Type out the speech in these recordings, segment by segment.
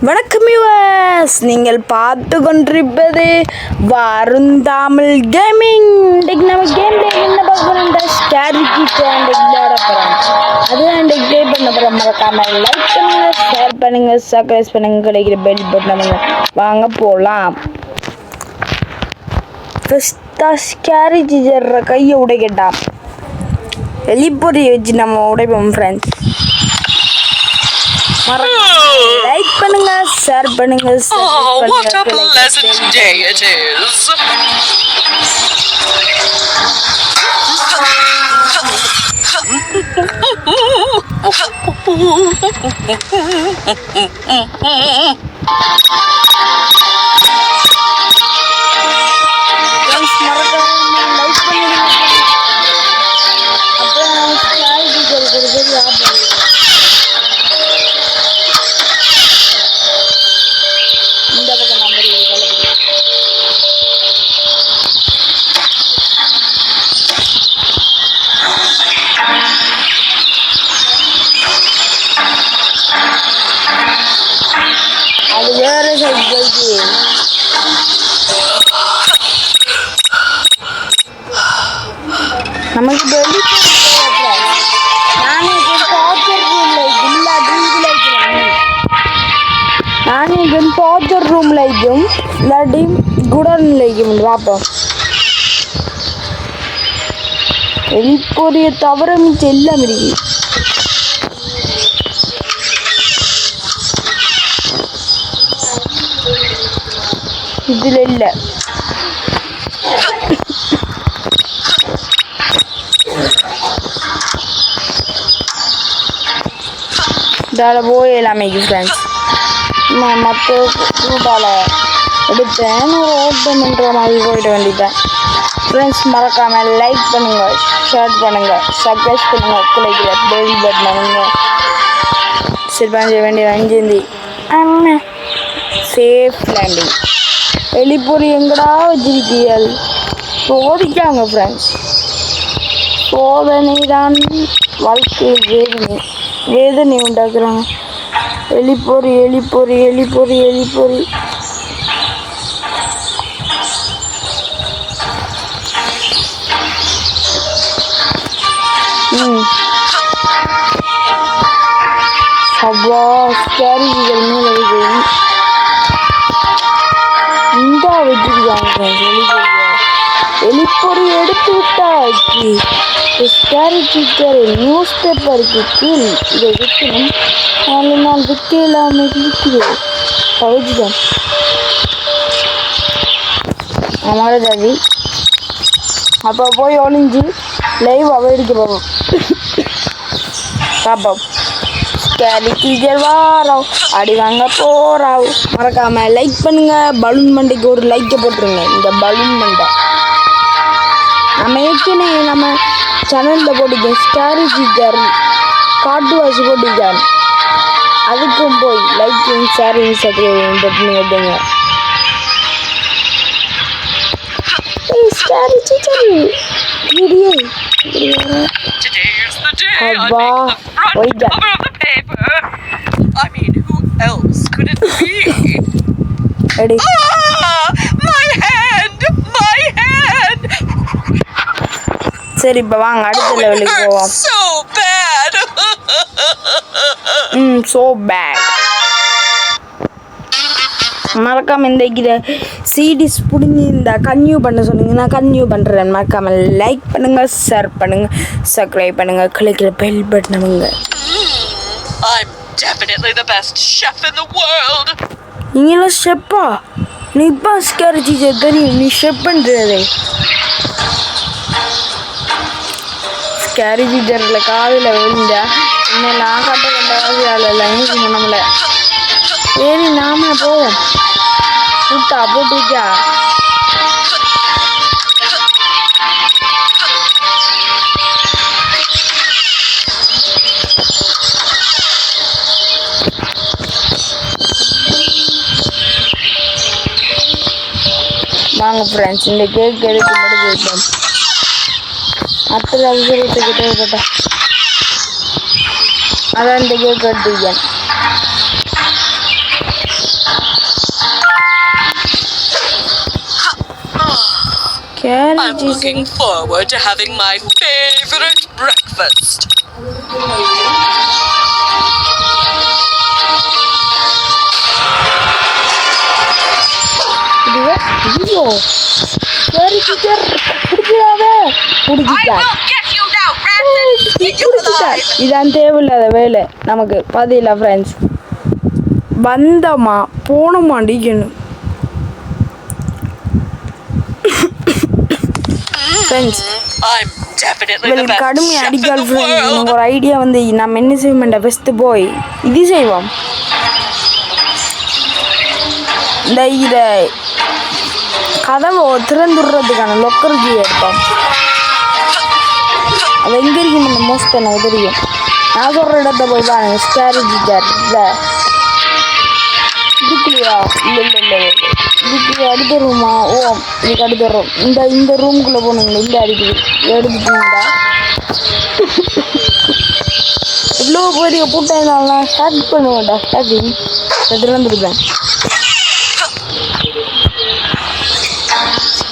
வணக்கம் யுவர்ஸ், நீங்கள் பார்த்து கொண்டிருப்பது வருந்தாமல் கேமிங். இன்றைக்கு நம்ம கேம் பிளே என்ன பார்க்கணும்டா, ஸ்கேரிக்கி விளையாட போகிறோம். அதுதான் இன்றைக்கு ப்ளே பண்ண போகிறோம். மறக்காம லைக் பண்ணுங்க, ஷேர் பண்ணுங்க, சப்ஸ்கிரைப் பண்ணுங்க, கிடைக்கிற பெல் பட்டன் பண்ணுங்க. வாங்க போகலாம். ஃபஸ்ட்டாக ஸ்கேரி டீச்சர் கையை உடைக்கட்டாம். எலிப்பொறியை வச்சு நம்ம உடைப்போம் ஃப்ரெண்ட்ஸ். லைக் பண்ணுங்க, ஷேர் பண்ணுங்க, what a pleasant day it is. நமக்கு டார்ச்சர் ரூம்லைக்கும் இல்லாட்டி குடன்லைக்கும் பார்ப்போம். எலிப்பொறியை தவிர மிச்சம் எல்லாம் இருக்கு. இதுல இல்லை. இதால் போய் எல்லாமே ஃப்ரெண்ட்ஸ். மற்ற ரூட்டால் எடுத்தேன் ஒரு ஓப்பன் பண்ணுற மாதிரி போயிட வேண்டியதான் ஃப்ரெண்ட்ஸ். மறக்காமல் லைக் பண்ணுங்கள், ஷேர் பண்ணுங்கள், சப்ஸ்கிரைப் பண்ணுங்கள், குலைக்கிற பெல் பட்டன் பண்ணுங்கள். சரி பண்ண வேண்டிய அஞ்சந்தி சேஃப் லேண்டிங். எலிப்பொறி எங்கடா வச்சிருக்கீர்கள்? சோதிக்காங்க ஃப்ரெண்ட்ஸ். சோதனை தான் வாழ்க்கையில் வேதனை உண்டாக்குறாங்க. எலிப்பொறி எலிப்பொறி எலிப்பொறி எலிப்பொறி. அவ்வளோ ஸ்கேரிகள் மேலே இந்த வச்சிருக்காங்க. எலிப்பொறி எடுத்து விட்டாச்சு. ஸ்கேரி டீச்சர் நியூஸ் பேப்பருக்கு கீழ் இதை விற்கணும். 4 நாள் விற்க இல்லாமல் இருக்கிறது. பகுதிதான் அமர ஜாதி. அப்போ போய் ஒளிஞ்சு லைவ் அவைடிக்க போவோம். பார்ப்போம். ஸ்கேரி டீச்சர் வாரோம், அடி வாங்க போகிறோம். மறக்காமல் லைக் பண்ணுங்கள். பலூன் மண்டைக்கு ஒரு லைக்கை போட்டுருங்க. இந்த பலூன் மண்டை நம்ம ஏற்கனவே நம்ம சேனலில் போட்டிருக்கேன். ஸ்கேரி டீச்சர் காட்டு வாசி போட்டிருக்கேன். அதுக்கும் போய் லைக்கிங், ஷேரிங், சப்ஸ்கிரைபிங் பட்டன் எடுங்க. ஸ்கேரி டீச்சர் வீடியோ அப்பா போய்டா. I mean, who else could it be? Ready? My hand! My hand! சரி, இப்போ வாங்க அடுத்த லெவலுக்கு போவோம். So bad! So bad. மறக்காம இந்த சீடிஸ் பிடிஞ்சி இந்த கன்யூ பண்ண சொன்னீங்க, நான் கன்யூ பண்ணுறேன். மறக்காமல் லைக் பண்ணுங்கள், ஷேர் பண்ணுங்கள், சப்ஸ்கிரைப் பண்ணுங்கள், கிளிக்கிற bell பட்டனுங்க. I'm definitely the best chef in the world. நீங்களாம் ஷெப்பா? நீ இப்போ ஸ்கேரி டீச்சர் தெரியும், நீ ஷெப் பண்ணுறது. ஸ்கேரி டீச்சரில் காதில் விழுந்தா இன்னெல்லாம் கட்ட கண்ட காதில் இல்லை நம்மளை. சரி நாம போவோம். கூட்டா போட்டுச்சா? வாங்க ஃப்ரெண்ட்ஸ், இந்த கேக் எதுக்கு மட்டும் கேட்போம். அத்தனை அவசரத்துக்கிட்டே இருக்கட்டும். அதான் இந்த cake எடுத்துக்கேன். I'm looking forward to having my favorite breakfast. ஐயோ சரி டீச்சர் பிடிச்சிடாவே பிடிச்சிட்டார் get you now, பிடிச்சிட்டார். இதான் தேவையில்லாத வேலை நமக்கு பதில ஃப்ரெண்ட்ஸ். வந்தோமா போனோமா அடிக்கணும் friends. I'm definitely the best கடுமை chef in அடிக்கால் the friends. world. எனக்கு ஒரு ஐடியா வந்து நம்ம என்ன செய்வோம்டா ஃபஸ்ட்டு போய் இது செய்வோம். இந்த இதை கதவை திறந்துடுறதுக்கான லொக்கருக்கு எடுப்போம். அது எங்கே இருக்கும் இந்த மோஸ்ட் எனக்கு தெரியும். நான் சொல்கிற இடத்த போய் பாருங்க. ஸ்கேரேஜ் ஜார் இல்லை இதுக்குலையா இல்லை இல்லை இல்லை இதுக்கு அடுத்த ரூமா? ஓ இதுக்கு அடுத்த ரூம். இந்த ரூமுக்குள்ளே போனீங்களா? இந்த அடிக்குது எடுத்துட்டீங்களா? இவ்வளோ பெரிய கூட்டம் ஹேக் பண்ணுவேன்டா. ஹேக்கிங் திறந்துருப்பேன்.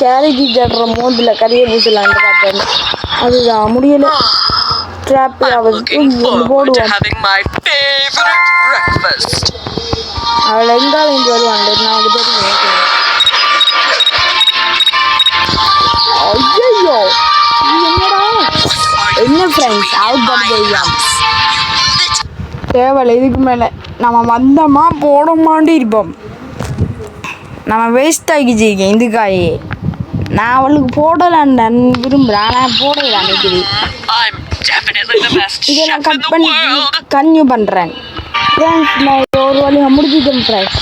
கேரேஜி ஜாடுற மோதில் கறியை பூசலான்னு பார்த்தேன். அதுதான் முடியல. Drop I'm looking forward to போடுவோம். having my favorite breakfast. அவளை எங்காலும் இங்கே வருவாங்க. நான் வந்து தெரியும். ஐயோ என்னடா என்ன ஃப்ரெண்ட்ஸ் அவுட் பட் தெரியாம தேவையில்லை. இதுக்கு மேலே நம்ம வந்தோமா போடமாண்டி இருப்போம். நம்ம வேஸ்ட் ஆகிச்சிருக்கேன் இதுக்காயே. நான் அவளுக்கு போடலான்னு விரும்புகிறேன். ஆனால் போடல அன்னைக்கு. I'm definitely the best இதை chef நான் in கட் the பண்ணி world. கன்யூ பண்ணுறேன் ஃப்ரெண்ட்ஸ். நான் ஒரு வழியாக முடிச்சுட்டேன் ஃப்ரெண்ட்ஸ்.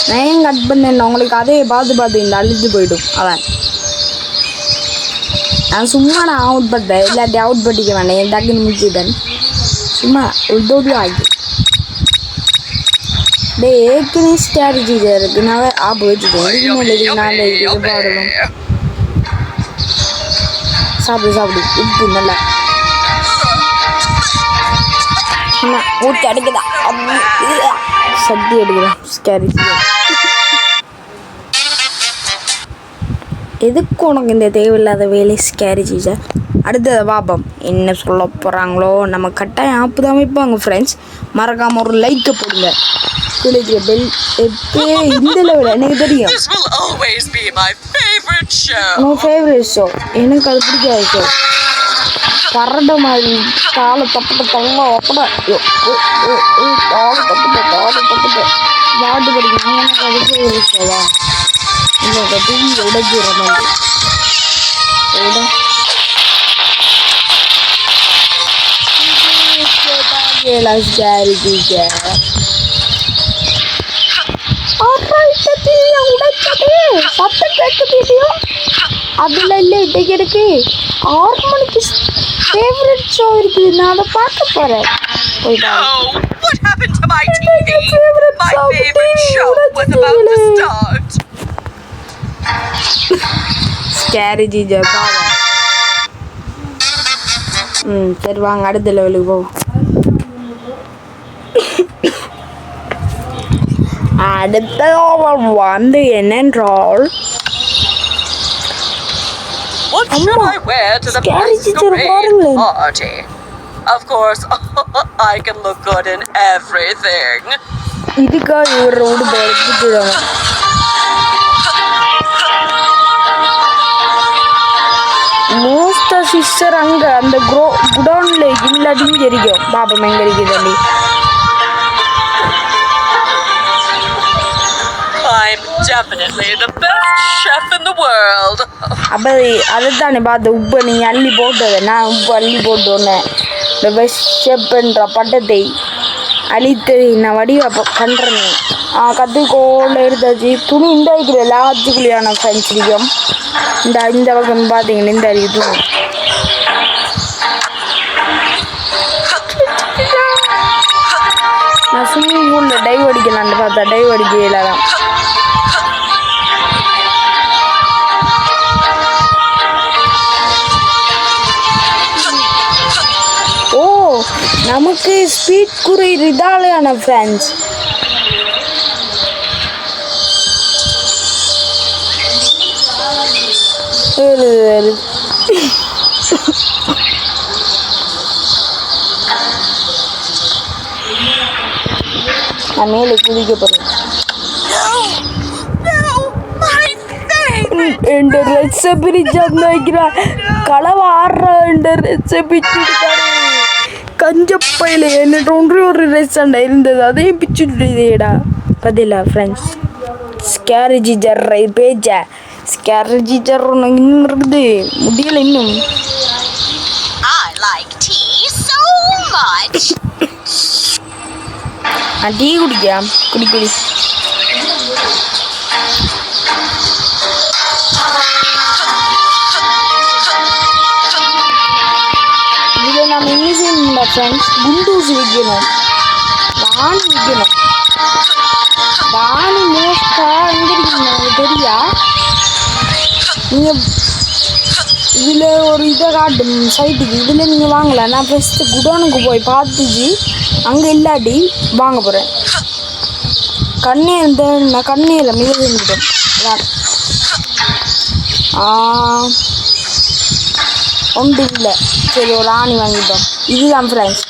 நான் ஏன் கட் பண்ணேன் உங்களுக்கு அதே பார்த்து இந்த அழிஞ்சு போயிடும். அதான் நான் அவுட் பட்டேன். இல்லாட்டி அவுட் பட்டிக்க வேண்டாம். என் டக்குன்னு முடிச்சுட்டேன். சும்மா உதவி ஆகி டே ஏற்கனவே ஸ்ட்ராட்டஜி இருக்கு. நான் ஆப்பு வச்சுட்டேன். இதுக்கு மேலே இதுக்கு நான் இது பாடணும். சாப்பிடு உப்பு நல்லா ஊற்றி அடிக்குதா சக்தி எடுக்குதான் ஸ்கேரி. எதுக்கு உனக்கு இந்த தேவையில்லாத வேலை ஸ்கேரி சீஸை? அடுத்ததை பார்ப்போம் என்ன சொல்ல போகிறாங்களோ. நம்ம கட்டாயம் ஆப்பு தான் வைப்பாங்க ஃப்ரெண்ட்ஸ். மறக்காமல் ஒரு லைக்கை போடுங்க. கிடைக்கிற பெல் எப்பயே இந்த லெவலில் எனக்கு தெரியும். This will always be my favorite show. உன் ஃபேவரட் ஷோ எனக்கு அது பிடிக்காத ஷோ. கரண்ட மாதிரி காலை தப்பிட்ட தள்ள ஒப்பட காலை தப்பிட்ட பாட்டு படிக்கணும். எனக்கு அது ஃபேவரட் ஷோவா? இல்லை டிவி உடைக்கிற மாதிரி சத்தம் கேட்குது. அதில் இல்லை இன்றைக்கு இருக்கு 6 மணிக்கு ஃபேவரட் ஷோ இருக்குது. நான் அதை பார்க்க போகிறேன். Oh, what happened to my TV? My favorite show was about to start. Scary ஜீஜா பாவம். சரி வாங்க அடுத்த லெவலுக்கு போவோம். அடுத்த லெவல் வந்து என்னென்றால் What should I wear to the Scary teacher masquerade party? Of course, I can look good in everything. இதுக்கா இவரோடு படுத்துடுவாங்க. மோஸ்ட் சிஸ்டர் அங்கே அந்த குடோனில் இல்லாட்டியும் தெரியும். பாப்பம் எங்கே இருக்குது. I'm definitely the best chef in the world. அப்போ அதுதானே பார்த்து உப்பு நீ அள்ளி போட்டது. நான் உப்பு அள்ளி போட்டோன்னே இந்த பெஸ்ட் ஷெஃப்ன்ற பட்டத்தை அழித்து நான் வடிவ பண்ணுறேன். கற்றுக்கோல எடுத்தாச்சு. துணி இந்த வைக்கிற லாஜிக்குள்ளியான ஃப்ரெண்ட்ஸ் இருக்கும். இந்த பக்கம் பார்த்தீங்கன்னா இந்த அறிவு துணி நான் ஸ்விம்மிங் பூலில் டைவ் அடிக்கலான்னு பார்த்தா டைவ் அடிக்கல தான். ஓ நமக்கு ஸ்பீட் குறையிறதாலையான ஃப்ரெண்ட்ஸ். நான் மேலே குதிக்க போறேன். என்ற ரெசிபி ஜாந்தாக்கிறா களவ ஆடுற என்ற ரெசிபி கஞ்சப்பையில் என்னோட ஒரு ரெஸ்டாண்ட் இருந்தது அதையும் பிச்சுட்டுடா பதிலா ஃப்ரெண்ட்ஸ். ஸ்கேரேஜி ஜர்ரை பேஜ ஸ்கேரேஜி ஜர் ஒன்று இன்னும் இருக்குது முடியல இன்னும். I like tea so much. Tea குடிக்க குடி. இதில் நம்ம என்ன செய்யணும்டா ஃப்ரெண்ட்ஸ், குண்டூசி வைக்கணும். வாணி மோஸ்ட்டாக எங்கே இருக்கீங்க உங்களுக்கு தெரியா? நீங்கள் இதில் ஒரு இதை காட்டும் சைட்டுக்கு, இதில் நீங்கள் வாங்கலாம். நான் ஃபஸ்ட்டு குடோனுக்கு போய் பார்த்துச்சு அங்கே இல்லாட்டி வாங்க போகிறேன். நான் கண்ணேயில் மிக செஞ்சுட்டேன். ஒன்று இல்லை, சரி ஒரு ஆணி வாங்கிட்டோம். இதுதான் ஃப்ரெண்ட்ஸ்,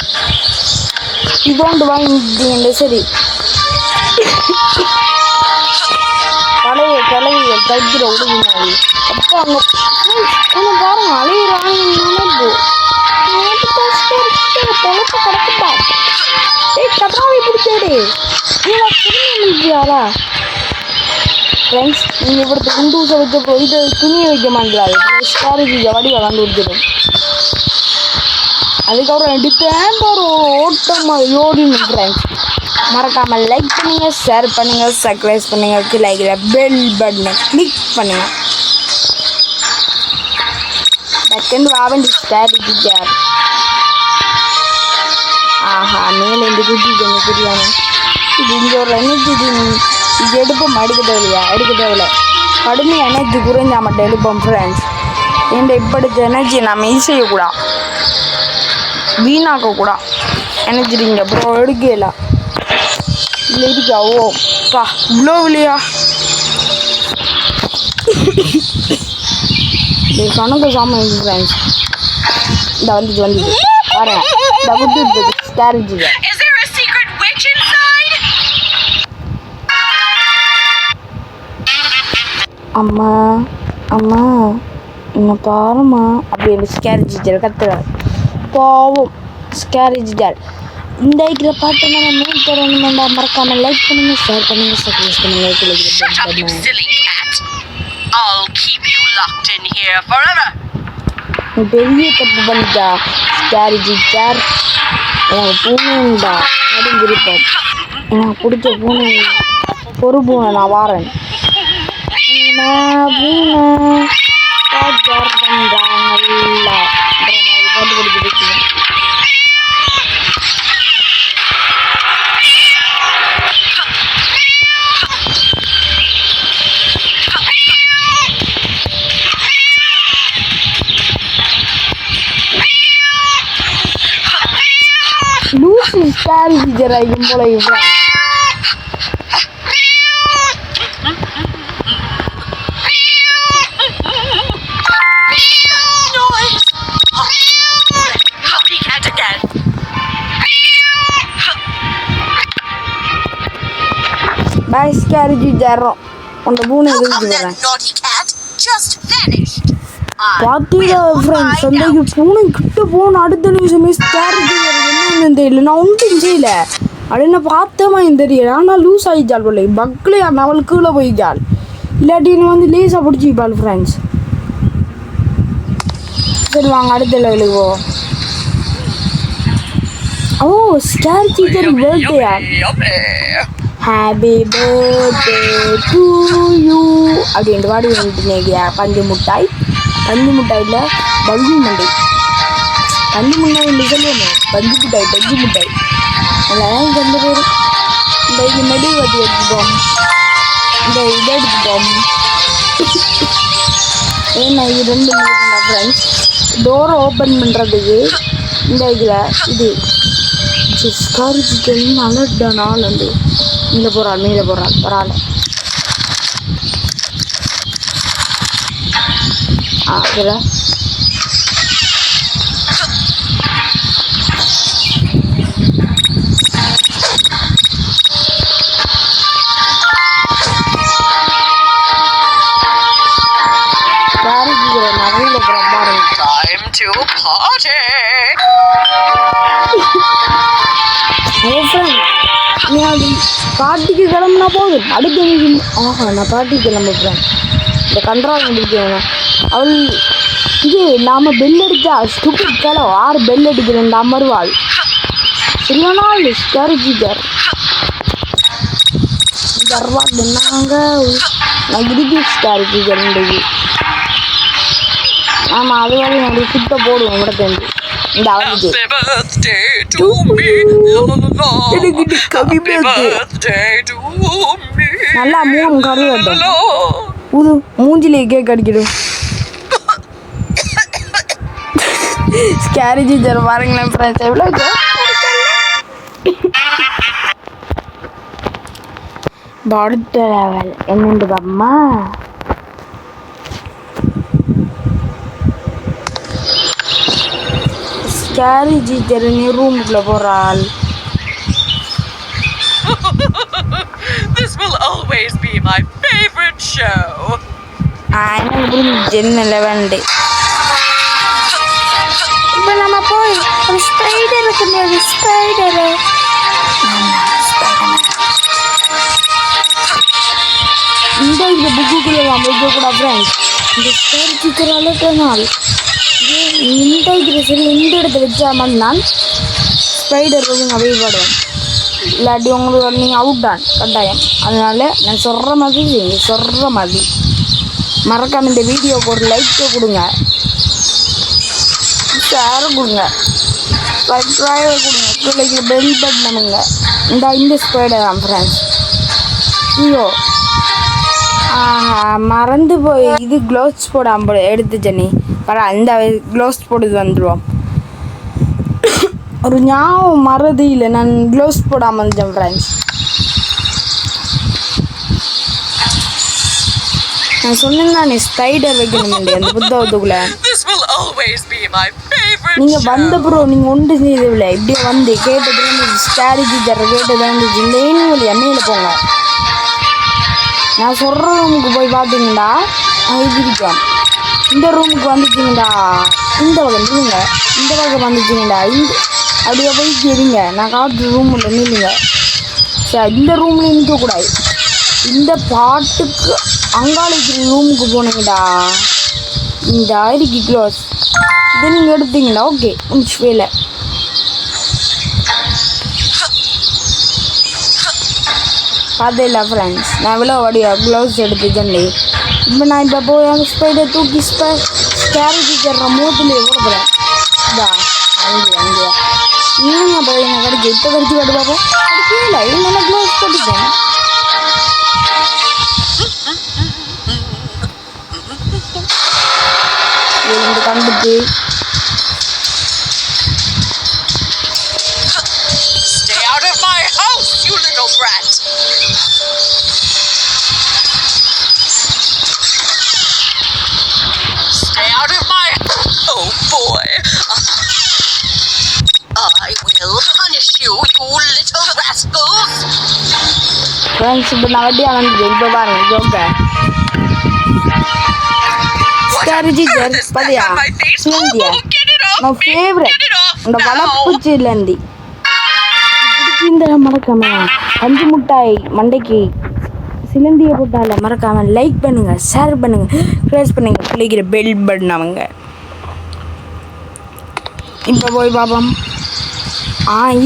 இது ஒன்று வாங்கிட்டீங்க. சரி தலைவிகள் தைக்கிற உடுவினாடி அப்போ அங்கே கொஞ்சம் பாருங்க அலையிற ஆணி நினைப்பு தொலைப்பு கிடக்குப்பா. கட்டாவை பிடிச்சாடு நீங்களா ஃப்ரெண்ட்ஸ். நீங்கள் இப்படி குண்டூசை வச்சப்போ இது துணியை வைக்க மாட்டேங்கிறாரு. ஸ்டாரேஜ் வடிவை கண்டுபிடிச்சிடும். அதுக்கப்புறம் எடுத்தேன் ஒரு ஓட்டம் ஓடிணும் ஃப்ரெண்ட்ஸ். மறக்காமல் லைக் பண்ணுங்கள், ஷேர் பண்ணுங்கள், சப்ஸ்கிரைப் பண்ணுங்கள், கீழே பெல் பட்டனை கிளிக் பண்ணுங்கள். செகண்ட் வாவண்டி ஸ்டாரேஜ் ஜார். ஆஹா மேலே இந்த குட்டி கொஞ்சம் தெரியாமல் இது இங்கே ஒரு எனர்ஜி இது எடுப்போம். எடுக்க தேவையில்லை. கடுமை எனர்ஜி குறைஞ்சா மட்டும் எடுப்போம் ஃப்ரெண்ட்ஸ். என்ற இப்படித்த எனர்ஜியை நம்ம இது செய்யக்கூடாது, வீணாக்கக்கூடாது. எனர்ஜி இங்கே அப்புறம் எடுக்கலாம் இல்லை இருக்கா. ஓ பா இவ்வளோ இல்லையா இது கணக்கு சாமான் ஃப்ரெண்ட்ஸ். இந்த வந்துச்சு வரேன் டபுள் இருக்குது ஸ்டாரேஜ். அம்மா என்ன பாருமா அப்படின்னு ஸ்கேரேஜ் ஜார் கத்துறாரு. பாவம் ஸ்கேரேஜ் ஜார். இந்த ஐக்கிற பாட்டு நம்ம மேல் தரணுமெண்டா. மறக்காமல் லைக் பண்ணுங்க, ஷேர் பண்ணுங்க, சப்ஸ்கிரைப் பண்ணுங்க. பெரிய தப்பு பண்ணிட்டா ஸ்கேரேஜ் ஜார். எனக்கு பூனைண்டா அப்படின்னு விருப்பம். எனக்கு பிடிச்ச பூனை ஒரு பூனை. நான் வாரேன் நல்லா பாட்டு பிடிச்சி லூசி ஸ்டாரி ஜராயும் போல இவ்வளோ. Bye, scary Jaro. On the moon is the naughty cat just vanished. Party friends, and you phone to phone out of the news and scary and they announced in jail. I didn't have them in the rear. I'm a loose eye jalbole, Buckley and I will cool away jal. Let in on the lace about Jibal friends. Said long out of the level. Oh, scary teacher birthday. Happy birthday to you. Again, what do you want to make? Pandu Mutai. Pandu Mutai la Bandu Mandi. Pandu Mutai legally no. Pandu Mutai. And I am going to the medieval bomb. The dead bomb. And I didn't know my friends. Door open Mandrade. The glass. Discourage getting alert done all and do. மேலே போகிறாள் பரவாயில்ல. அப்புறம் நகையில பாருங்க. Time to party. நீ அது பாட்டிக்கு கிளம்புனா போதும் அடுத்து ஆஹா நான் பாட்டிக்கு கிளம்ப போகிறேன். இந்த கன்றாவை முடிக்கணும் அவள் இது நாம் பெல் அடித்தா ஸ்டூபிட் கிளோ 6 பெல் அடிக்கிறேன் இந்த அமர்வாள் சரியானா இல்லை ஸ்கேரிஜிட்டர் இந்த அருவாள் என்னங்க நான் இருக்கு ஸ்கேரிஜிட்டர் இன்றைக்கு. ஆமாம் அது வரை நம்மளுக்கு சுத்த போடுவோம் இடத்துலேருந்து இந்த அவளுக்கு நல்லா 3 கறி வெட்டும் புது மூஞ்சிலே கேக் அடிக்கிடும். ஸ்கேரி டீச்சர் பாருங்களேன் ஃப்ரெண்ட்ஸ் எவ்வளோ அடுத்த லெவல் என்னண்டு அம்மா ஸ்கேரி டீச்சர் நீ ரூமுக்குள்ள போகிறாள். This will always be my favorite show. எனக்கு புரிஞ்சு என்ன லெவன்டு இப்போ நம்ம போய் ஒரு ஸ்பைடர் இருக்குமே ஒரு ஸ்பைடரு இந்த புக்குக்குள்ளே வைக்கக்கூட ஃப்ரெண்ட்ஸ் இந்த ஸ்கேரி டீச்சர் அலட்டனால் இந்த இருக்கிற சரி இந்த இடத்த வச்சா நான் ஸ்பைடர் அவைப்படும் இல்லாட்டி உங்களுக்கு நீங்கள் அவுட் தான் கட்டாயம். அதனால நான் சொல்கிற மாதிரி செய்யுங்க சொல்கிற மாதிரி மறக்காம இந்த வீடியோக்கு ஒரு லைக்கை கொடுங்க ஷேரை கொடுங்க சப்ஸ்கிரைபர் கொடுங்க பிள்ளைக்கு பெல் பட்டனுங்க. இந்த ஸ்பைடர் தான் ஃப்ரெண்ட்ஸ். ஐயோ மறந்து போய் இது க்ளோவ்ஸ் போடாமல் எடுத்துச்சு நீ பரா இந்த க்ளோவ்ஸ் போட்டு வந்துடுவோம். ஒரு ஞாபகம் மறதி இல்லை நான் க்ளோவ்ஸ் போடாமல் இருந்தேன் ஃப்ரெண்ட்ஸ். நான் சொன்னேன் நீ ஸ்பைடர் வைக்கணும் அந்த புத்தகத்துக்குள்ள நீங்கள் வந்த ப்ரோ நீங்கள் ஒன்று செய்யவில்லை இப்படியே வந்து கேட்டது ஸ்கேரி டீச்சர் கேட்டது இருந்துச்சு இந்த ஏனிவல் எம்மையில் போங்க. நான் சொல்கிற ரூமுக்கு போய் பார்த்தீங்கன்னா இது இருக்கோம். இந்த ரூமுக்கு வந்துச்சிங்கடா இந்த பக்கம் நில்லுங்க இந்த பக்கம் வந்துச்சிங்கடா இந்த அப்படியே போய் இருங்க நான் காட்டு ரூமில் நில்லுங்க சரி. இந்த ரூமில் நிற்கக்கூடாது இந்த பாட்டுக்கு அங்காளிக்கு ரூமுக்கு போனீங்கடா இந்த ஐடிக்கு க்ளோஸ் இதை நீங்கள் எடுத்தீங்களா ஓகே முடிச்சு வேலை. பார்த்தேன் ஃப்ரெண்ட்ஸ் நான் எவ்வளோ வடியா க்ளவுஸ் எடுத்துச்சேன். இப்போ நான் இப்போ போய் அந்த ஸ்பைடர் தூக்கி ஸ்கேரி டீச்சர் மூத்துலேயே கூட போகிறேன் இதா அங்கேயா இன்னும் போய் நான் கடிச்சு இப்போ கடிச்சு காட்டு பார்ப்போம் கடிக்கல இல்லை நான் க்ளவுஸ் போட்டுட்டேன். இது கண்டுட்டு Stay out of my house, you little brat. Stay out of my... Oh boy. I will punish you, you little rascals. Friends இப்போ நான் வட்டி ஆனது இப்போ பாருங்க ஜோக்க ஸ்கேரி டீச்சர் பார்த்தியா சிலந்தியா நான் ஃபேவரட் இந்த வளர்ப்பு சிலந்தி பிடிச்சிருந்த மறக்காம பஞ்சு முட்டாய் மண்டைக்கு சிலந்தியை போட்டால மறக்காம லைக் பண்ணுங்க ஷேர் பண்ணுங்க ப்ரெஸ் பண்ணுங்க பிள்ளைக்கிற பெல் பட்டன் அவங்க. இப்போ போய் பாப்போம்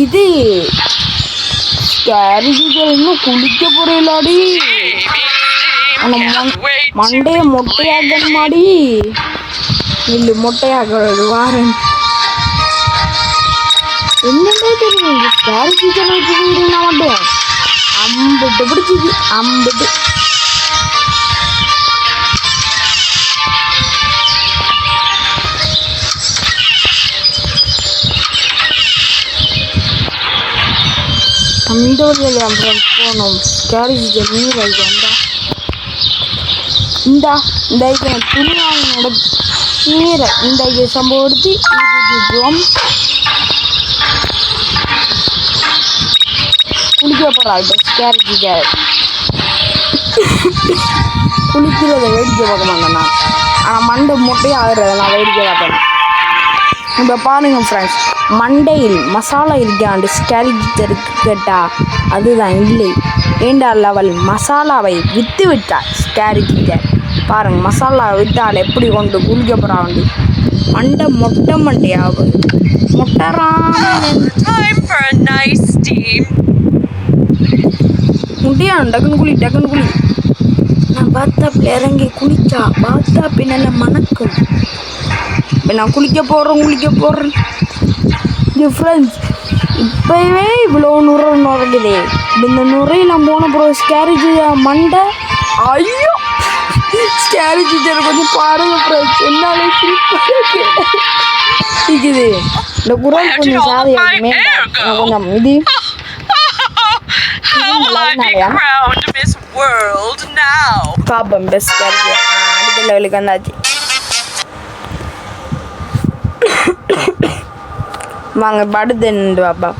இது ஸ்கேரி டீச்சர் இன்னும் குளிக்க போறீங்களாடி மண்டையை மொட்டையாக மாடி இல்லை மொட்டையாக வாரன் என்னன்னே தெரியும் ஸ்கேரி டீச்சர் வச்சுக்கிட்டீங்கன்னா மட்டும் அம்பிட்டு பிடிச்சிது அம்பிட்டு. அந்த வழியில் என் ஃப்ரெண்ட்ஸ் போகணும் ஸ்கேரி டீச்சர் நீர் ஆகிட்டு வந்தா இந்த துணி வாங்கினோட நீரை இந்த சம்பவத்தி ஊற்றிட்டுருவோம். குளிக்க போகிறாள் கேரட் குளிக்கிறத வேடிக்கை பார்க்க மாட்டேன் நான். ஆனால் மண்டை முட்டையும் ஆகுறத நான் வேடிக்கை பார்ப்பேன். இப்போ பாருங்கள் ஃப்ரெண்ட்ஸ், மண்டையில் மசாலா இருக்காண்டு ஸ்கேரிஜிட்டருக்கு கேட்டால் அதுதான் இல்லை. ஏண்டா லெவல் மசாலாவை விற்று விட்டால் ஸ்கேரிஜிட்டர். பாருங்கள் மசாலாவை விற்றால் எப்படி கொண்டு குளிக்க போகிறாண்டி மண்டை மண்டையாகும். Time for a nice steam. முடியாது, டக்குன்னு குளி. நான் பாத்தாப்பில் இறங்கி குளிச்சா பாத்தாப்பி நல்லா மணக்கும். இப்போ நான் குளிக்க போகிறேன். ஃப்ரெண்ட்ஸ், இப்போவே இவ்வளோ நுரைக்குது. இந்த நுரையில் போன அப்புறம் ஸ்கேரேஜ் மண்டை ஐயோ ஸ்கேரேஜ் கொஞ்சம் பாருங்க ஃப்ரெண்ட்ஸ். என்னாலே இருக்குது இந்த குரல் கொஞ்சம் சாதியாகுமே கொஞ்சம் இது. How will I be crowned Miss World now? பாப்பம் பெஸ்ட் அடுத்த லெவலுக்கு வந்தாச்சு. வாங்க படுத்து பாப்பா.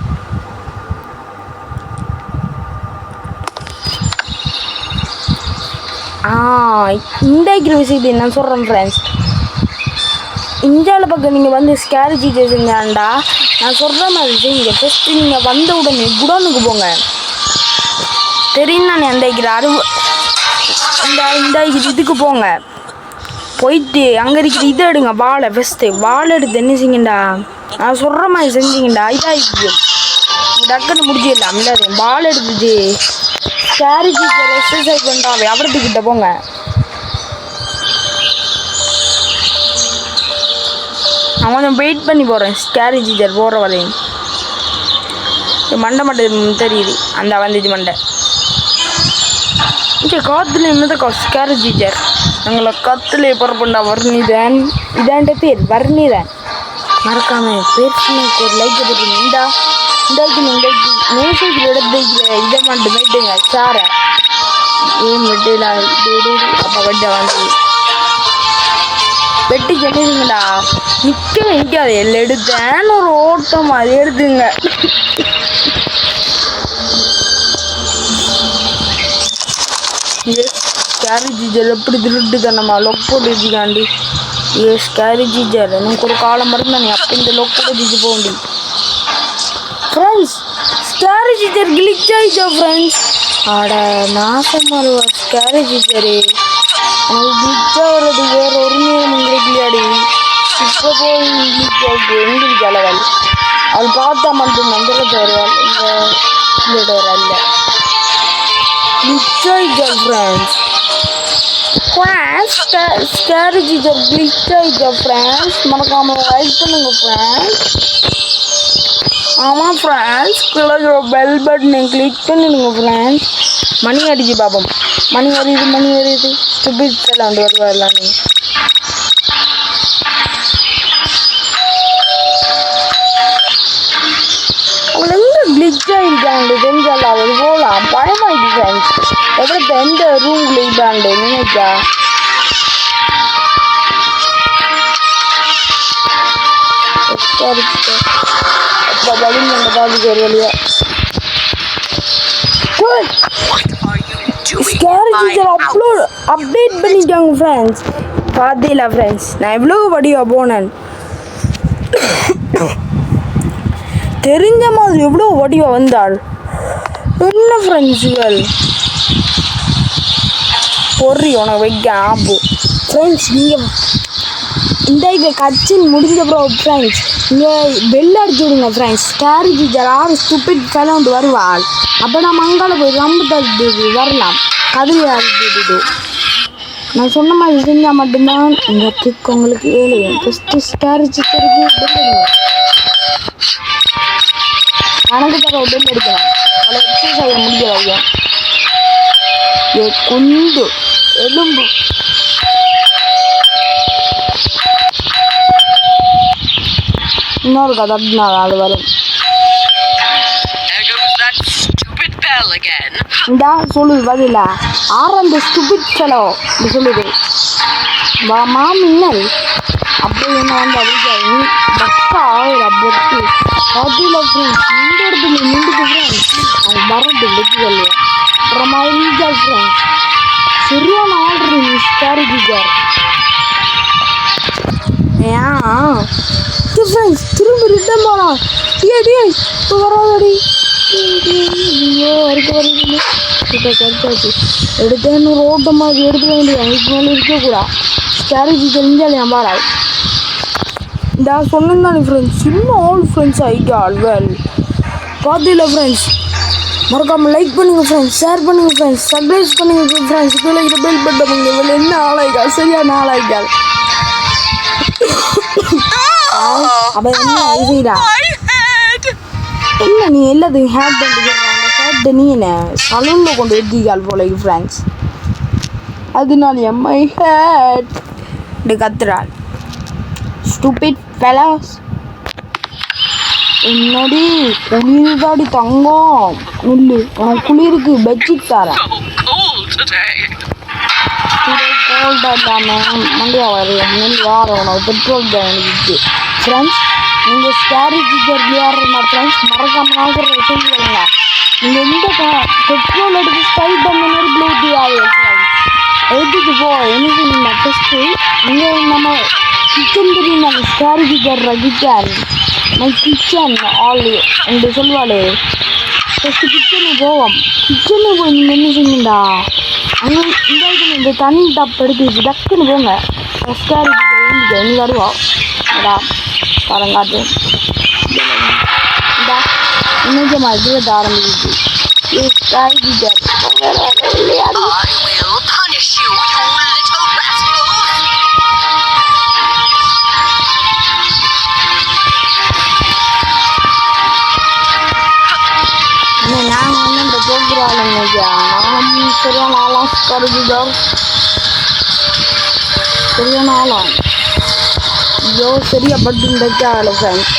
இந்த விஷயத்தை நான் சொல்கிறேன் ஃப்ரெண்ட்ஸ். இந்தியாவில் பக்கம் நீங்கள் வந்து ஸ்கேரேஜ் செஞ்சாண்டா நான் சொல்கிற மாதிரி செய்யுங்க. ஃபஸ்ட்டு நீங்கள் வந்த உடனே குடோனுக்கு போங்க. தெரியும் நான் அந்த இதுக்கு போங்க. போயிட்டு அங்கே இருக்கிற இதை எடுங்க, வாழை. ஃபஸ்ட்டு வாழை எடுத்து என்ன செய்யுங்கண்டா நான் சொல்கிற மாதிரி செஞ்சீங்கண்டா இதாகிடுச்சு. டக்குன்னு முடிச்சிடலாம். இல்லை வாழை எடுத்துச்சு ஸ்கேரேஜ் எக்ஸசைஸ் பண்ணுறாவே அவரத்துக்கிட்ட போங்க. நான் கொஞ்சம் வெயிட் பண்ணி போகிறேன் ஸ்கேரேஜ் டீச்சர் போகிற வரையும். மண்டை தெரியுது அந்த வந்துச்சு மண்டை. இங்கே காற்றுல என்னதான் ஸ்கேரேஜ் டீச்சர் எங்களை கற்றுல புறப்பண்டா வர்ணிதான். இதாண்ட பேர் வர்ணிதான். மறக்காம பேருக்கு ஒரு லைக் போட்டுருங்க. இந்தாக்கி மேசேஜில் எடுத்து இதை மட்டும் போயிட்டுங்க சாரை ஏன் வெட்டிலாம் அப்போ வெட்ட வந்து வெட்டி செஞ்சுங்கடா நிற்காது. எல்லாம் எடுத்தேன்னு ஒரு ஓட்டம் அது எடுத்துங்க. ஸ்கேரேஜ் ஜெல் எப்படி திருட்டு நம்ம லொக் போட்டு வச்சுக்காண்டி. ஸ்கேரேஜ் ஜெல் எனக்கு ஒரு காலம் மறந்தானே அப்போ இந்த லொக் போட்டு வச்சு போண்டி. ஃப்ரெண்ட்ஸ், ஸ்கேரேஜ் ஜெல் கிளிச் ஆயிடுச்சா ஃப்ரெண்ட்ஸ்? ஆட நாசமாக ஸ்கேரேஜ் ஜெரு எனக்கு கிளிச்சாக வர்றது வேறு ஒரு நேரம் கிடைக்கலையாடி. இப்போ போய் கிளிச் ஆகிட்டு எங்களுக்கு அளவாள் அது பார்த்தா மட்டும் நம்புறது வருவாள். இந்த வரல கிளிச் ஆயிடுச்சா ஃப்ரெண்ட்ஸ்? ஸ்கேரேஜ் ஜெல் கிளிச் ஆயிடுச்சா ஃப்ரெண்ட்ஸ்? மறக்காம லைக் பண்ணுங்க ஃப்ரெண்ட்ஸ். ஆமாம் ஃப்ரெண்ட்ஸ், பெல் பட்டனை கிளிக் பண்ணிடுங்க ஃப்ரெண்ட்ஸ். மணி அடிச்சு பார்ப்போம். மணி வருது ஸ்டூபிட் விளாண்டு வருவாங்க. அவங்க எங்கே கிளிச் ஆகிருக்காங்க தெரிஞ்சால அது போகலாம். பயமாயிடுச்சு ஃப்ரெண்ட்ஸ். எவ்வளோ எந்த ரூம்ல இதாண்டு நினைச்சா அப்போ பலூன் அந்த பாதிக்கு ஒரு வழியா அப்டேட் பண்ணிட்டாங்க ஃப்ரெண்ட்ஸ். பார்த்தீங்களா ஃப்ரெண்ட்ஸ் நான் எவ்வளோ வடிவா போனேன் தெரிஞ்ச மாதிரி எவ்வளோ வடிவா வந்தாள் என்ன ஃப்ரெண்ட்ஸுகள் பொறி உனக்கு வைக்க ஆப்பு ஃப்ரெண்ட்ஸ். நீங்கள் இந்த இப்போ கட்சின் முடிஞ்ச அப்புறம் ஃப்ரெண்ட்ஸ் நீங்கள் பெல் அடிச்சு விடுங்க ஃப்ரெண்ட்ஸ். ஸ்கேரேஜ் யாராவது ஸ்டூபிட் ஃபெலோண்டு வருவாள். அப்போ நம்ம அங்கால போய் ரொம்ப தடுத்து வரலாம். கதிரி ஆகிட்டு நான் சொன்ன மாதிரி செஞ்சால் மட்டும்தான் இந்த ட்ரிக் உங்களுக்கு வேலையும். ஃபஸ்ட்டு ஸ்கேரேஜ் பெல் அடிங்க. கணக்கு தர பெல் அடிக்கலாம். அவ்வளோ எக்ஸசைஸ் முடியாது. குண்டு எலும்பு இன்னொரு கதை அப்படின்னா அது வரும். இந்தா சொல்லுது பதில ஆரம்ப ஸ்டூபிட் ஃபெலோ இப்படி சொல்லுது மாமின்னல் அப்படி என்ன வந்து அடிக்காது பக்கா அப்படி பதில ஃப்ரெண்ட்ஸ் இந்த இடத்துல நின்றுக்கு ஃப்ரெண்ட்ஸ் அவன் வரது வெற்றி சொல்லுவேன் அப்புறமா ரீஜால் ஃப்ரெண்ட்ஸ் சரியான ஆர்டர் நீ ஸ்டாரி ஜிஜார் ஏன் ஃப்ரெண்ட்ஸ் திரும்ப ரிட்டன் போகலாம் இப்போ வராதடி ஐயோ வரைக்கும் வருது இப்போ கரெக்டாச்சு எடுத்து இன்னும் ரோட்டை மாதிரி எடுத்துக்க வேண்டியது இதுக்கு மேலே இருக்கக்கூடாது ஸ்ட்ராட்டஜி தெரிஞ்சால் என் பாராது இந்த சொன்னாலே ஃப்ரெண்ட்ஸ் இன்னும் ஆல் ஃப்ரெண்ட்ஸ் ஐகால் வெல் பார்த்தில்ல ஃப்ரெண்ட்ஸ் மறக்காமல் லைக் பண்ணுங்கள் ஃப்ரெண்ட்ஸ் ஷேர் பண்ணுங்கள் ஃப்ரெண்ட்ஸ் சப்ஸ்கிரைப் பண்ணுங்கள் ஃப்ரெண்ட்ஸ் கீழே பெல் பட்டன் பண்ணுங்கள் இதில் என்ன ஆளாய்க்கால் சரியான ஆளாய்க்கால் அப்போ என்ன செய்யறா என்ன நீ எல்லாத்தையும் ஹேட் பண்ணிட்டு அந்த ஹேட்டை நீ என்ன சலூனில் கொண்டு எடுத்திக்கால் போல ஃப்ரெண்ட்ஸ் அதனால எம்மை ஹேட் இப்படி கத்துறாள் ஸ்டூபிட் ஃபெலாஸ் என்னடி குளிர்தாடி தங்கம் நில்லு உனக்கு குளிருக்கு பெட்ஷீட் தரேன் கோல்டாக இல்லாமல் மண்டியா வரும் நெல் வாரம் உனக்கு பெட்ரோல் தான் எனக்கு ஃப்ரெண்ட்ஸ் நீங்கள் ஸ்டாரி ஜிஜர் விளையாடுறா ஃப்ரெண்ட்ஸ் மறக்காம நாங்கள் செஞ்சுக்கோங்க நீங்கள் எந்த பெட்ரோல் எடுத்து ஸ்டைல் பண்ண மாதிரி ப்ளூட்டி ஆகும் எடுத்துட்டு போ எனக்கு நீங்கள் ஃபஸ்ட்டு அங்கே நம்ம கிச்சன் தெரியும் நாங்கள் ஸ்டாரி ஜிஜர் கிச்சன் மை கிச்சன் ஆல் என்று சொல்லுவாளே ஃபஸ்ட்டு கிச்சனுக்கு போவோம் கிச்சனுக்கு போய் நீங்கள் என்ன செய்யுங்கடா அங்கே இந்த தண்ணி டப் எடுத்து வச்சு டக்குன்னு போங்க ஸ்டாரி ஜிஜர் நீ வருவோம் அடா பரங்காட்டு இந்த இன்னைக்கு மாதிரி ஆரம்பிக்குது நாங்கள் வந்து இந்த போக்குறாள் இன்னைக்கா நான் சரியான ஆளாம் கருதுதான் சரியான ஆளாம் ஐயோ சரியா பட்டு தைக்காளே ஃப்ரெண்ட்ஸ்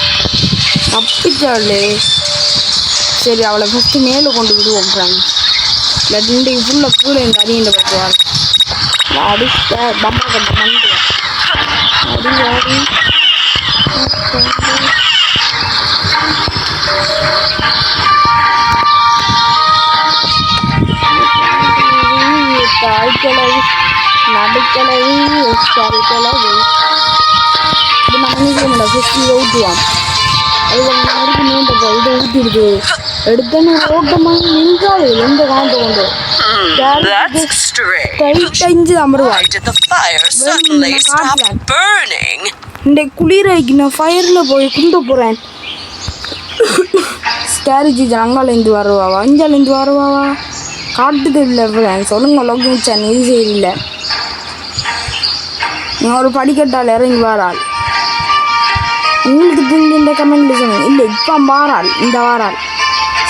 தப்பிச்சாளே சரி அவளை ஃபஸ்ட்டு மேலே கொண்டு விடுவோம் ஃப்ரெண்ட்ஸ் இல்லாட்டி இன்றைக்கு ஃபுல்லாக கீழே இந்த அடியில் பட்டுவாள் அடிச்ச பம்பரை கட்ட மண்டு அடி அடி தாய்க்கிழவு நடுக்கிழவு கறிக்கிழவு இது நம்ம நினைக்க ஃபஸ்ட்டு ஊற்றுவோம் அது மறுபடியும் நீண்ட இதை ஊற்றிடுது எடுத்தோன்னு ஓட்டமாக நின்றாள் எந்த காண்ட கொண்டு டைஞ்சு அமருவாள் இந்த குளிர நான் ஃபயரில் போய் குந்த போகிறேன் ஸ்டாரிஜி அங்காலேருந்து வருவாவா அஞ்சாலேருந்து வருவாவா காட்டுது இல்லை ஃப்ரெண்ட் சொல்லுங்க லொகேஷன் இது சரியில்லை நான் ஒரு படிக்கட்டால் இறங்கி வாராள் உங்களுக்கு தெரிஞ்ச இந்த கமெண்ட்ல சொல்லுங்க இல்லை இப்போ வாராள் இந்த வாராள்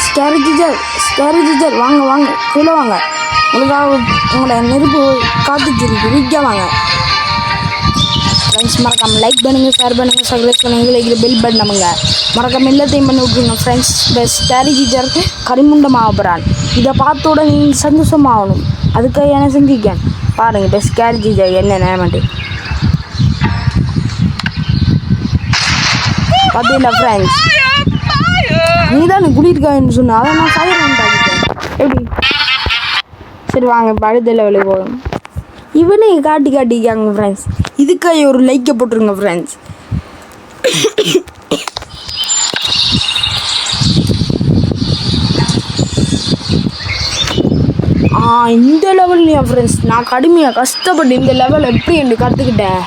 ஸ்டாரிஜிஜர் வாங்க வாங்க கீழே வாங்க உங்களுக்காக உங்களை நெருப்பு காத்துச்சிருக்கு விற்க வாங்க ஃப்ரெண்ட்ஸ் மறக்காமல் லைக் பண்ணுங்கள் ஷேர் பண்ணுங்கள் சப்ஸ்கிரைப் பண்ணுங்கள் லைக் பெல் பட்டன் நம்புங்க மறக்காமல் எல்லாத்தையும் பண்ணி விட்ருங்க ஃப்ரெண்ட்ஸ் பெஸ்ட் ஸ்டாரிஜிஜர் கரிமுண்டமாக போகிறான் இதை பார்த்த உடனே நீங்கள் சந்தோஷமாகணும் அதுக்காக என்ன செஞ்சுக்கேன் பாருங்கள் பெஸ்ட் ஸ்டாரிஜிஜர் என்ன நினைமாட்டு பார்த்தீங்களா ஃப்ரெண்ட்ஸ் நீ தான் குளிர்காயின்னு சொன்ன அதை நான் ஃபயர் பண்ணிட்டேன் எப்படி சரி வாங்க இப்போ அடுத்த லெவலுக்கு போகும் இவனே காட்டிக்காங்க ஃப்ரெண்ட்ஸ் இதுக்காக ஒரு லைக்கை போட்டுருங்க ஃப்ரெண்ட்ஸ் இந்த லெவல்லையா ஃப்ரெண்ட்ஸ் நான் கடுமையாக கஷ்டப்பட்டு இந்த லெவல் எப்படி என்று கற்றுக்கிட்டேன்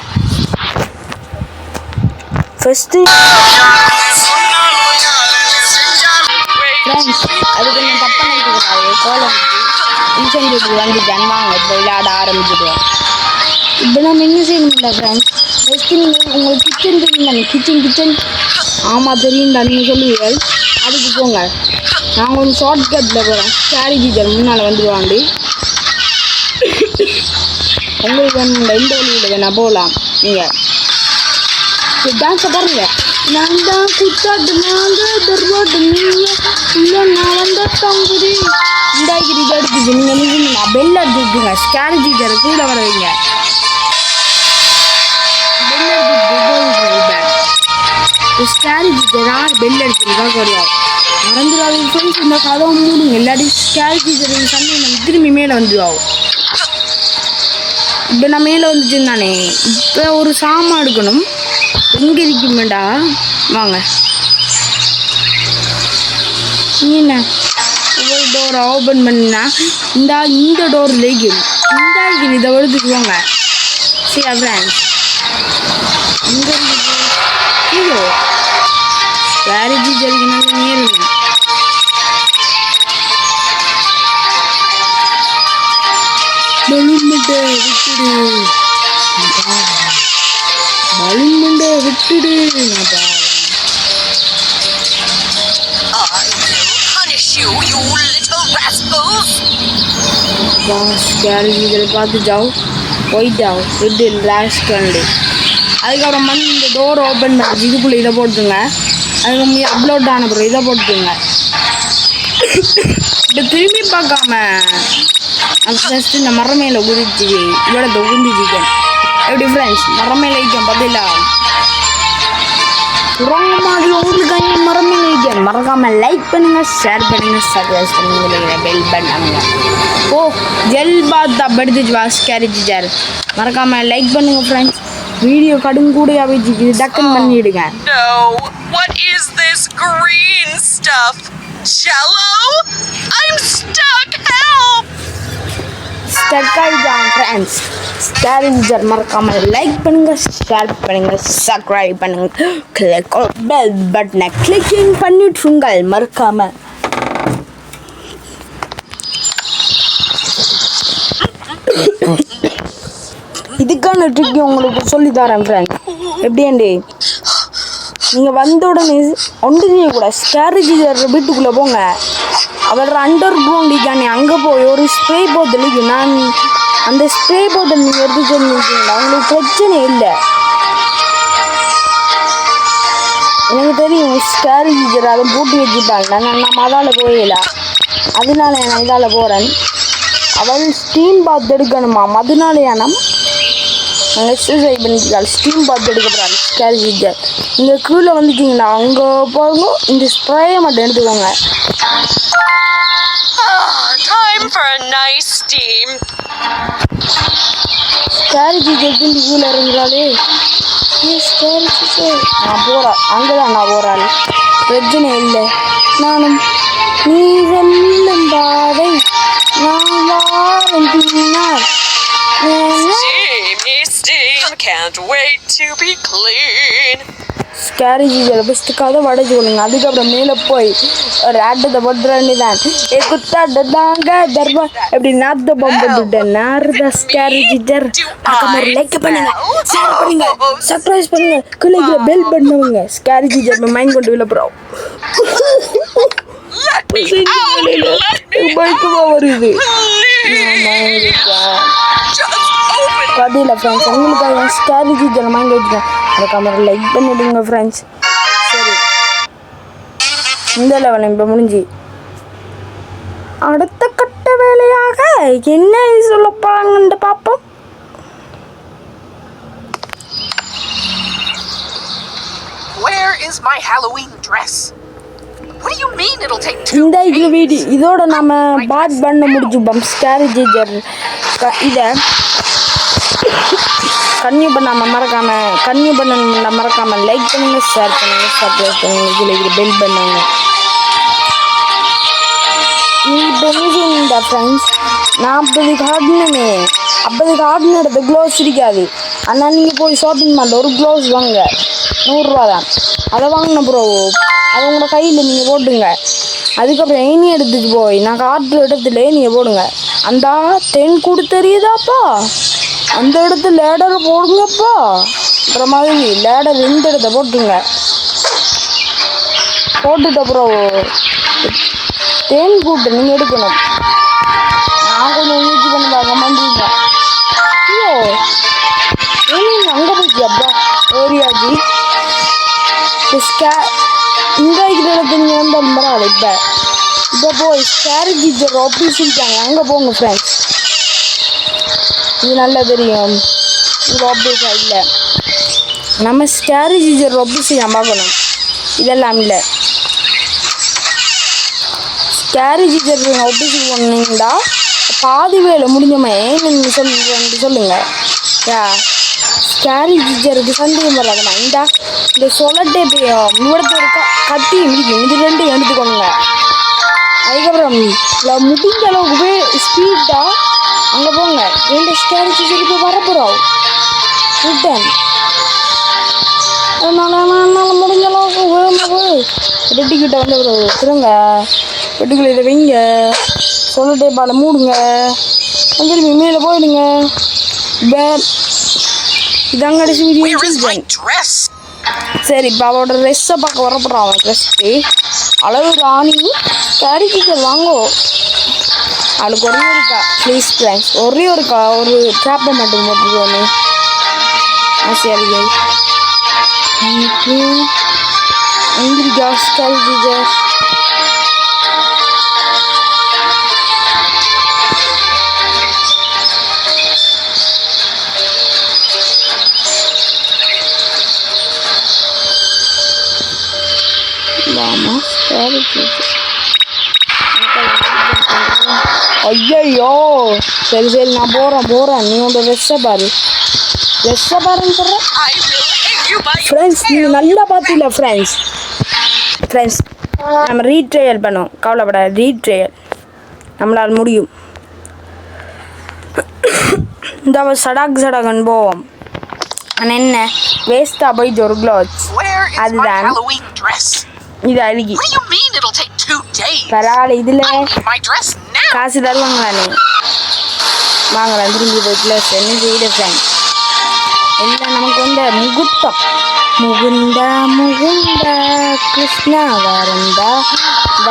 ஃபஸ்ட்டு ஃப்ரெண்ட்ஸ் அது கொஞ்சம் தப்பாக நினைக்கிறாரு கோலம் இன்சென்டிவ் வந்துட்டேன் வாங்க இப்போ விளையாட ஆரம்பிச்சிடுவோம் இப்போ நம்ம என்ன செய்யணும்ல ஃப்ரெண்ட்ஸ் ஃபஸ்ட்டு நீங்கள் உங்களுக்கு கிச்சன் தெரியும் கிச்சன் ஆமாம் தெரியும் நீங்கள் சொல்லுவீர்கள் அதுக்கு போங்க நான் கொஞ்சம் ஷார்ட்கட்டில் போகிறேன் ஸ்டாரிஜிஜர் முன்னால் வந்துடுவாண்டி உங்களுக்கு வேணும்ல இந்த வழியில் வேணா போகலாம் நீங்கள் டான்ஸை பாருங்கள் நான் தான் குத்தாட்டு நாங்க தர்வாட்டு நீங்க இல்லை நான் வந்த தங்குதி இந்தாக்கி இது எடுத்துச்சு நீங்கள் பெல் அடிச்சுட்டுங்க ஸ்கேன் டீச்சரை கூட வர வைங்க பெல் அடிச்சுட்டு ஸ்கேன் டீச்சர் யார் பெல் அடிச்சுருக்கா வருவாங்க மறந்துடாதீங்க ஃப்ரெண்ட்ஸ் இந்த கதவை மூடுங்க எல்லாத்தையும் ஸ்கேன் டீச்சர் சண்டை நம்ம திரும்பி மேலே வந்துடுவோம் இப்போ நான் மேலே வந்துட்டேன் தானே இப்போ ஒரு சாமான் எடுக்கணும் எங்கே இருக்குமேடா வாங்க என்ன ஒவ்வொரு டோரை ஓப்பன் பண்ணினா இந்த டோர் லேக்கும் இந்த இதை எடுத்துக்குவாங்க சரி அதான் இங்கே இருக்குது ஐயோ வேறு ஜரிக்கணும் நேரம் பலூன் மண்டை விட்டுடு பலூன் மண்டை விட்டுடு நான் punish you, you little rascals! बस கேரேஜ் இதில் பார்த்து ஜாவ் ஒயிட் ஆவ் ரெட் ராஸ்கண்டு அதுக்கப்புறம் வந்து இந்த டோர் ஓப்பன் பண்ணி இதுக்குள்ளே இதை போட்டுங்க அதுக்கு அப்லோட் ஆன பிறகு இதை போட்டுங்க இப்போ திரும்பி பார்க்காம அது ஜஸ்ட் இந்த மரம் மேலே குதிச்சு இவ்வளோ தொகுந்துச்சிக்கேன் எப்படி ஃப்ரெண்ட்ஸ் மரம் மேலே வைக்கேன் பார்த்தீங்களா குரங்கு மாதிரி உங்களுக்கு அங்கே மரம் மேலே வைக்கேன் மறக்காமல் லைக் பண்ணுங்கள் ஷேர் பண்ணுங்கள் சப்ஸ்கிரைப் பண்ணுங்கள் பெல் பண்ணுங்க ஓ ஜெல் பாத்தா படுத்துச்சு வாஸ் கேரேஜ் சார் மறக்காமல் லைக் பண்ணுங்கள் ஃப்ரெண்ட்ஸ் வீடியோ கடுங்கூடையாக வச்சுக்கு டக்குன்னு பண்ணிவிடுங்க No, what is this green stuff? Jello? I'm stuck, help! Stuck ஆகிட்டான் ஃப்ரெண்ட்ஸ் ஸ்கேரிஞ்சர் மறக்காமல் லைக் பண்ணுங்கள் ஷேர் பண்ணுங்கள் சப்ஸ்கிரைப் பண்ணுங்கள் கிளிக் பெல் பட்டனை கிளிக்கிங் பண்ணிட்டுருங்கள் மறக்காமல் இதுக்கான ட்ரிக் உங்களுக்கு சொல்லித்தரேன் ஃப்ரெண்ட் எப்படியாண்டி நீங்கள் வந்த உடனே ஒன்று செய்யக்கூடாது ஸ்கேரிஞ்சர் வீட்டுக்குள்ளே போங்க அவர் அண்டர் கிரவுண்டிக்கானே அங்கே போய் ஒரு ஸ்ப்ரே போத்தலுக்கு நான் அந்த ஸ்ப்ரே போத்தல் நீங்கள் எடுத்து சொல்லிட்டீங்களா உங்களுக்கு பிரச்சனை இல்லை எனக்கு தெரியும் ஸ்கேரிஞ்சர் அதை பூட்டி வச்சுட்டாங்க நம்ம அதால் போயிடல அதனால நான் இதால் போகிறேன் அவள் ஸ்டீம் பாத் எடுக்கணுமா அதனாலேயான நாங்கள் எக்ஸசைஸ் பண்ணிக்கலாம் ஸ்டீம் பாத் எடுக்க போகிறாங்க ஸ்கேரிஞ்சர் நீங்கள் கீழே வந்துட்டீங்களா அங்கே போங்க இந்த ஸ்ப்ரேயை மட்டும் எடுத்துக்கோங்க Time for a nice steam. ஸ்கேரிஞ்சர் திரும்பி கீழே இறங்குறாளே ஸ்கேரிஞ்சர் நான் போகிறேன் அங்கே தான் நான் போகிறேன் பிரச்சனை இல்லை நானும் நீ வெல்லும் பாதை நான் வாரம் பின்னால் Steamy steam, can't wait to be clean. ஸ்கேரிஜில் ஃபஸ்ட்டு கதை வடைச்சு கொள்ளுங்க அதுக்கப்புறம் மேலே போய் ஒரு ஆட்டத்தை போட்டுற வேண்டியதான் ஏ குத்தாட்ட தாங்க தர்பா எப்படி நாத்த பம்பு போட்டுட்டேன் நார்தா ஸ்கேரிஜிட்டர் அக்கா லைக் பண்ணுங்க ஷேர் பண்ணுங்க சப்ஸ்கிரைப் பண்ணுங்க கிளிக்கு பெல் பண்ணுங்க ஸ்கேரிஜிட்டர் மைண்ட் கொண்டு விழ போகிறோம் பைக்குமா வருது கதையில் ஃப்ரெண்ட்ஸ் உங்களுக்காக ஸ்கேரிஜி ஜனமாக வச்சுக்கேன் அந்த கேமரா லைக் பண்ணிவிடுங்க ஃப்ரெண்ட்ஸ் சரி இந்த லெவல் இப்போ முடிஞ்சு அடுத்த கட்ட வேலையாக என்ன சொல்ல போகிறாங்கன்ட்டு பார்ப்போம் Where is my Halloween dress? What do you mean it'll take 2 இந்த days? இது வீடியோ இதோட நம்ம பாட் பண்ண முடிச்சுப்போம் ஸ்கேரிஜி இதை கன்னியூ பண்ணாமல் மறக்காமல் லைக் பண்ணுங்க ஷேர் பண்ணுங்க சப்ஸ்கிரைப் பண்ணுங்க இதில் பெல் பண்ணுங்க இந்த ஃப்ரெண்ட்ஸ் 40 கார்டுனே 50 கார்டுன்னு எடுத்த க்ளோவ்ஸ் இருக்காது ஆனால் நீங்கள் போய் ஷாப்பிங் மாலில் ஒரு க்ளோவ்ஸ் வாங்க 100 ரூபா தான் அதை வாங்கின ப்ரோ அதை உங்களோட கையில் நீங்கள் போட்டுங்க அதுக்கப்புறம் ஏனி எடுத்துட்டு போய் நான் கார்டு இடத்துல நீங்கள் போடுங்க அந்த 10 கூட தெரியுதாப்பா அந்த இடத்துல லேடரை போடுங்கப்பா அப்புறம் மாதிரி லேடர் 2 இடத்த போட்டுங்க போட்டுட்டு அப்புறம் தேன் கூட்டு நீங்கள் எடுக்கணும் நான் கொஞ்சம் முயற்சி பண்ணி பார்க்க மாட்டீங்க ஐயோ ஏன் அங்கே போச்சு அப்பா ஏரியாஜி இங்கே இருக்கிற இடத்துல வந்து பரவாயில்ல. இப்போ போய் ஸ்கேரி டீச்சர் ஆஃபீஸ் இருக்காங்க, அங்கே போங்க ஃப்ரெண்ட்ஸ். இது நல்லா தெரியும். இது ஆஃபீஸாக இல்லை, நம்ம ஸ்கேரி டீச்சர் ஆஃபீஸ் பார்க்கணும். இதெல்லாம் இல்லை, ஸ்கேரி டீச்சர் ஆஃபீஸுக்கு போனீங்களா பாதி வேலை முடிஞ்சோமே ஏன்னு சொல்லுங்கள். யா ஸ்கேரி டீச்சருக்கு சந்தேகம் வராதுண்ணா. இந்த சொல்லட்டே இவ்வளோத்து ஒரு கத்தி முடிக்கும், இது ரெண்டும் எடுத்துக்கோங்க. அதுக்கப்புறம் முடிஞ்ச அளவுக்கு போய் ஸ்பீடாக அங்கே போங்க. ரெண்டு ஸ்கேரி டீச்சர் இப்போ வரப்போகிறோம் ரிட்டன். அதனால முடிஞ்ச அளவுக்கு வேகமாக போய் ரெட்டிக்கிட்ட வந்து திருங்க வெட்டுக்குள்ள இதை வைங்க. சொல்லட்டே பால மூடுங்க, திரும்பி மேலே போயிடுங்க. இதாங்க கடைசி வீடியோ. சரி, இப்போ அவளோட ட்ரெஸ்ஸை பார்க்க வரப்படுறான். அவன் ட்ரெஸ்ஸு அளவு ராணி ஸ்கேரி டீச்சர் வாங்கோ. அவளுக்கு ஒரே இருக்கா ப்ளீஸ் ஃப்ரெண்ட்ஸ், ஒரே ஒருக்கா ஒரு ட்ராப்பை மட்டும் போட்டுருவோமே ஆசையாக எங்கிருக்கா ஸ்கேரி டீச்சர். ஐயோ சரி சரி, நான் போகிறேன். நீ உன்னோட ட்ரெஸ்ஸை பாருன்னு சொல்கிறேன். ஃப்ரெண்ட்ஸ் நீங்கள் நல்லா பார்த்தீங்களா ஃப்ரெண்ட்ஸ் நம்ம ரீட்ரையல் பண்ணோம், கவலைப்படாது. ரீட்ரையல் நம்மளால் முடியும். இந்த சடாக்குன்னு போவோம். ஆனால் என்ன வேஸ்ட்டாக போயிட்டு ஒரு க்ளோத்ஸ் அதுதான் இது அழுகி பரவாயில்ல. இதில் காசு தருவாங்களானே வாங்கலாம். திரும்பி போய் ப்ளஸ் என்ன செய்யுது ஃப்ரெண்ட்ஸ் எல்லாம் நமக்கு வந்து முகுத்தம். முகுந்தா கிருஷ்ணா வரந்தா இந்த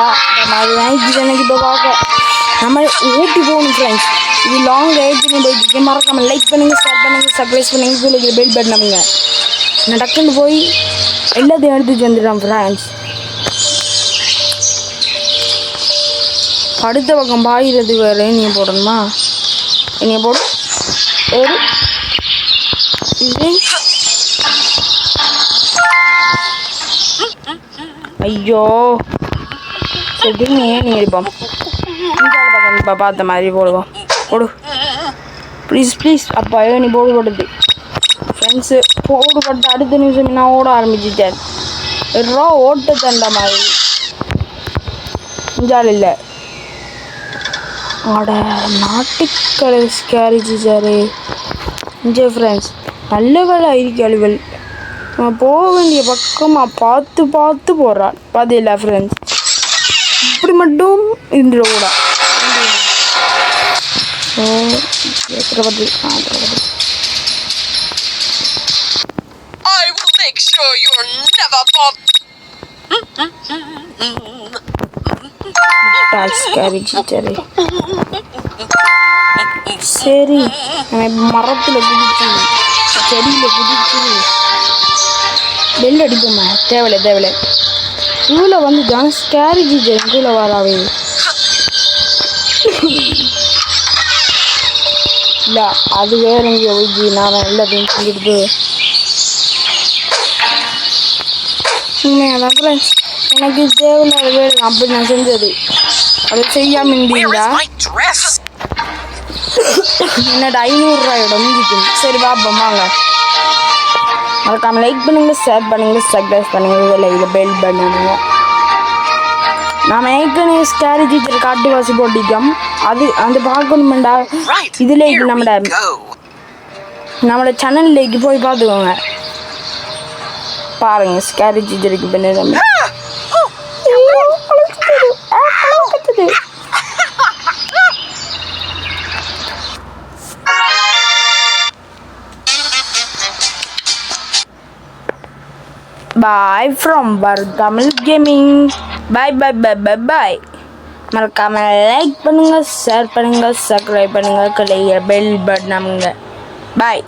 மாதிரி நைட்டு எனக்கு இப்போ பார்க்க நம்ம ஊட்டி போகணும் ஃப்ரெண்ட்ஸ். இது லாங் ரைட்னு போயிட்டு மறக்காமல் லைக் பண்ணுங்கள், ஷேர் பண்ணுங்கள், சப்ஸ்கிரைப் பண்ணுங்கள், கீழே பெல் பட்டன் பண்ணுங்க. நான் டக்குன்னு போய் எல்லாத்தையும் எடுத்துட்டு வந்துடுறேன் ஃப்ரெண்ட்ஸ். அடுத்த பக்கம் பாயிறது வேறு நீ போடணுமா? என்னைய போடு ஒரு இது. ஐயோ சரி ஏன் நீ எடுப்போம் இப்போ பார்த்த மாதிரி போடுவோம். போடு ப்ளீஸ் அப்பா நீ போடுபடுது ஃப்ரெண்ட்ஸு. போடுபட்டு அடுத்த நிமிஷம் நான் ஓட ஆரம்பிச்சிட்டேன். ஓட்ட தண்ட மாதிரி இஞ்சால் இல்லை. அட நாட்டுக்கலை ஸ்கேரி டீச்சரு இங்கே ஃப்ரெண்ட்ஸ் நல்ல வேலை ஐடிக்கழிவுகள் நம்ம போக வேண்டிய பக்கமாக பார்த்து போடுறாள். பார்த்தீங்களா ஃப்ரெண்ட்ஸ், இப்படி மட்டும் இருந்துடக்கூடா. I will make sure you're never scary teacher. சரி நம்ம மரத்தில் குதிச்சு செடியில் குதிச்சு பெல் அடிப்போம்மா. தேவையில்லை இவ்வளோ வந்து தான் ஸ்கேரி டீச்சர் கீழே வராவே இல்லை. அது வேற எங்கேயோ போய் நான் எல்லாத்தையும் சொல்லிட்டு உண்மையாக ஃப்ரெண்ட்ஸ் எனக்கு தேவையில்லாத வேலை அப்படி நான் செஞ்சது. அதை செய்யாமல் இருந்தீங்களா என்னோட 500 ரூபாயோட முடிக்கும். சரி பாப்போம் வாங்க. மறக்காமல் லைக் பண்ணுங்கள், ஷேர் பண்ணுங்கள், சப்ஸ்கிரைப் பண்ணுங்கள், இதில் பெல் பண்ணுங்க. நாம் ஏற்கனவே ஸ்கேரி டீச்சர் காட்டுவாசி போட்டிக்கோம். அது அந்த பார்க்கணுமெண்டா இதில் நம்மளோட சேனல்லேக்கு போய் பார்த்துக்கோங்க. பாருங்க ஸ்கேரி டீச்சருக்கு பண்ண Bye from Tamil Gaming. Bye. மறக்காம லைக் பண்ணுங்க, ஷேர் பண்ணுங்க, சப்ஸ்கிரைப் பண்ணுங்க, பெல் பட்டன் அமுங்க. Bye.